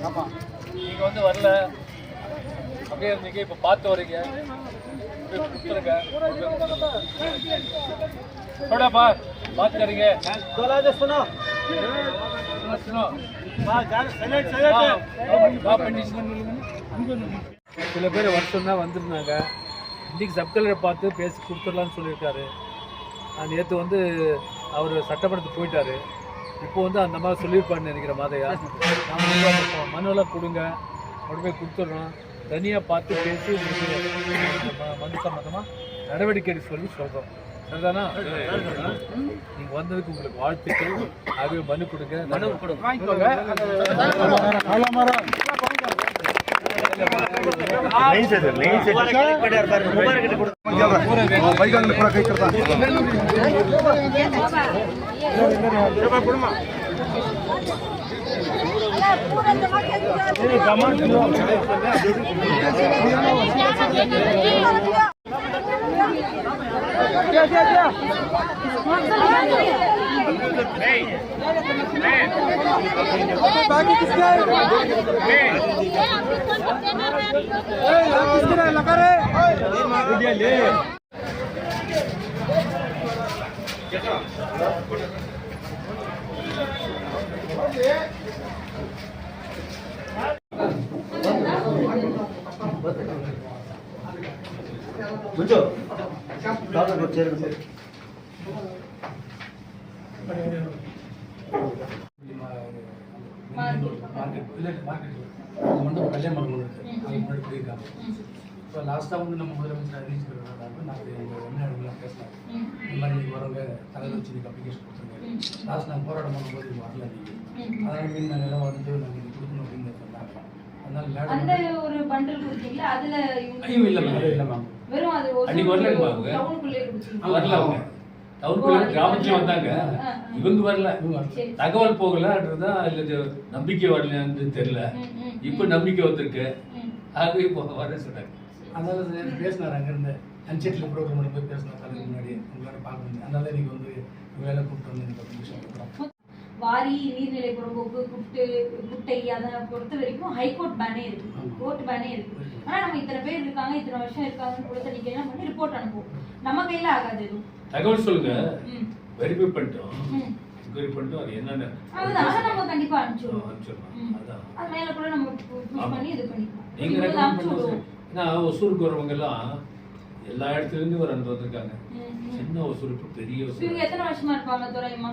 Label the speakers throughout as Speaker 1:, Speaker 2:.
Speaker 1: ஆமாம், நீங்கள் வந்து வரல அப்படியே இருந்தீங்க, இப்போ பார்த்து வரீங்க, கொடுத்துருங்க. थोड़ा बात करेंगे। சில பேர் வருஷம் தான் வந்திருந்தாங்க. இன்றைக்கி சப்கலரை பார்த்து பேசி கொடுத்துடலான்னு சொல்லியிருக்காரு. நேற்று வந்து அவர் சட்டமன்றத்துக்கு போயிட்டார். இப்போ வந்து அந்த மாதிரி சொல்லியிருப்பாருன்னு நினைக்கிற மாதிரியா நம்ம மனுவெல்லாம் கொடுங்க, கொண்டு போய் கொடுத்துட்றோம். தனியாக பார்த்து பேசி மனு சம்மந்தமாக நடவடிக்கை சொல்லி சொல்கிறோம். சரிதானா? நீங்கள் வந்ததுக்கு உங்களுக்கு வாழ்த்துக்கள். ஆகவே மனு கொடுங்க, மனு வாங்கிக்கோங்க. மண்டபம் கல்யாண மண்டபம் இருக்குது, அது முன்னாடி போயிருக்காங்க. இப்போ லாஸ்ட்டாக வந்து நம்ம முதலமைச்சர் அறிவிச்சுக்கிறாங்க. நாங்கள் எங்கள் எம்எல்ஏலாம் பேசலாம், இந்த மாதிரி நீங்கள் வரவங்க தலைவர் வச்சு நீங்கள் அப்ளிகேஷன் கொடுத்துருங்க. லாஸ்ட் நாங்கள் போராட்டம் பண்ணும்போது இது வரல நீங்கள், அதனால் மீன் நாங்கள் எல்லாம் வந்து நாங்கள் இது கொடுக்கணும் அப்படின்னு சொன்னாங்க. அதனால் மேடம் ஒரு பண்டல் கொடுத்தீங்களா? அதில் இல்லை மேம், இல்லை மேம், வெறும் அது அன்றைக்கி வரல, வரல அவங்க டவுனுக்குள்ள கிராமத்துலேயும் வந்தாங்க. இவங்க வரல, தகவல் போகலன்றதுதான் இல்லை, நம்பிக்கை வரலன்னு தெரியல. இப்போ நம்பிக்கை வந்திருக்கு, ஆகவே இப்போ வர சொன்னாங்க. அதனால பேசினார், அங்கேருந்து அன்செட்டில் ப்ரோக்ராம் போய் பேசினார் தலைவர் முன்னாடி, உங்களோட பார்க்கணும். அதனால இன்னைக்கு வந்து வேலை கூப்பிட்டு வந்து
Speaker 2: வாரி நீர்நிலை புறம்போக்கு குட்டை அதை பொறுத்த வரைக்கும் ஹைகோர்ட் பேனே இருக்கு, கோர்ட் பேனே இருக்கு. ஆனா நம்ம இத்தனை பேர் இருக்காங்க, இத்தனை வருஷம் இருக்காங்கன்னு கூட தனிக்கலாம் பண்ணி ரிப்போர்ட் அனுப்புவோம். நம்ம கையில ஆகாது எதுவும்.
Speaker 1: தகவல் சொல்லுங்க, வெரிஃபை பண்ணிட்டோம், என்கொயரி பண்ணிட்டோம். அது என்னென்ன
Speaker 2: அதுதான் நம்ம கண்டிப்பா அனுப்பிச்சிடுவோம். அது மேல கூட நம்ம புஷ் பண்ணி இது பண்ணிக்கலாம்.
Speaker 1: நீங்க ரெக்கமெண்ட் பண்ணுங்க. நான் ஒசூருக்கு வரவங்க எல்லாம் எல்லா இடத்துல இருந்து வர வந்திருக்காங்க. சின்ன ஒசூருக்கு பெரிய ஒசூர்.
Speaker 2: இவங்க எத்தனை வருஷமா இருப்பாங்க துரைமா?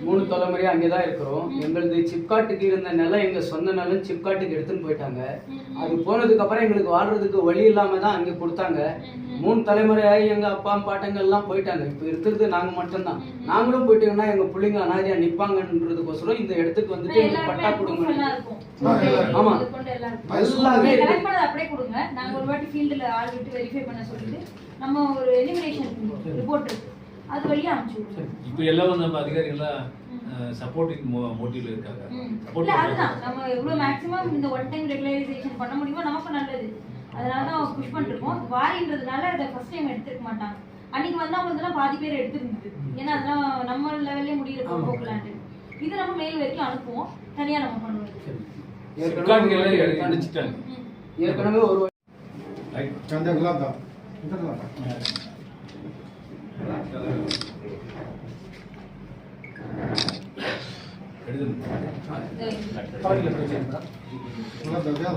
Speaker 3: 3 தலைமுறையா அங்கேதான் இருக்கிறோம். எங்களது சிப்காட்டுக்கு இருந்த நிலம் எங்க சொந்த நிலம் சிப்காட்டுக்கு எடுத்துன்னு போயிட்டாங்க. அது போனதுக்கு அப்புறம் எங்களுக்கு வாழ்றதுக்கு வழி இல்லாம தான் அங்க கொடுத்தாங்க. 3 தலைமுறையாகி எங்க அப்பா பாட்டங்கள் எல்லாம் போயிட்டாங்க. இப்ப இருக்கிறது நாங்க மட்டும்தான். நாங்களும் போயிட்டீங்கன்னா எங்க பிள்ளைங்க அனாதையா நிப்பாங்கன்றதுக்கோசரம் இந்த இடத்துக்கு வந்துட்டு எங்களுக்கு பட்டா கொடுங்க. ஆமா,
Speaker 2: எல்லாமே அப்படியே கொடுங்க. நாங்க ஒரு வாட்டி ஃபீல்ட்ல ஆள் விட்டு வெரிஃபை பண்ண சொல்லிட்டு நம்ம ஒரு எலிமினேஷன் ரிப்போர்ட் இருக்கு, அது வழியா அனுப்பிச்சுடுவோம்.
Speaker 1: இப்போ எல்லாம் நம்ம அதிகாரிகளா சப்போர்ட்டிங் மோட்டிவ்ல இருக்காங்க.
Speaker 2: இல்ல அதுதான் நம்ம எவ்வளவு மேக்ஸிமம் இந்த ஒன் டைம் ரெகுலரைசேஷன் பண்ண முடியுமோ நமக்கு நல்லது. அதனால தான் புஷ் பண்ணிருக்கோம். வாரின்றதுனால அதை ஃபர்ஸ்ட் டைம் எடுத்துக்க மாட்டாங்க. அன்னைக்கு வந்தவங்களுக்குலாம் பாதி பேர் எடுத்துருந்தது. ஏன்னா அதெல்லாம் நம்ம லெவல்லே முடியல போகலான்ட்டு. இது நம்ம மெயில் வரைக்கும் அனுப்புவோம், தனியா நம்ம பண்ணுவோம்.
Speaker 3: ஏற்கனவே ஒரு
Speaker 1: எழுதுங்க.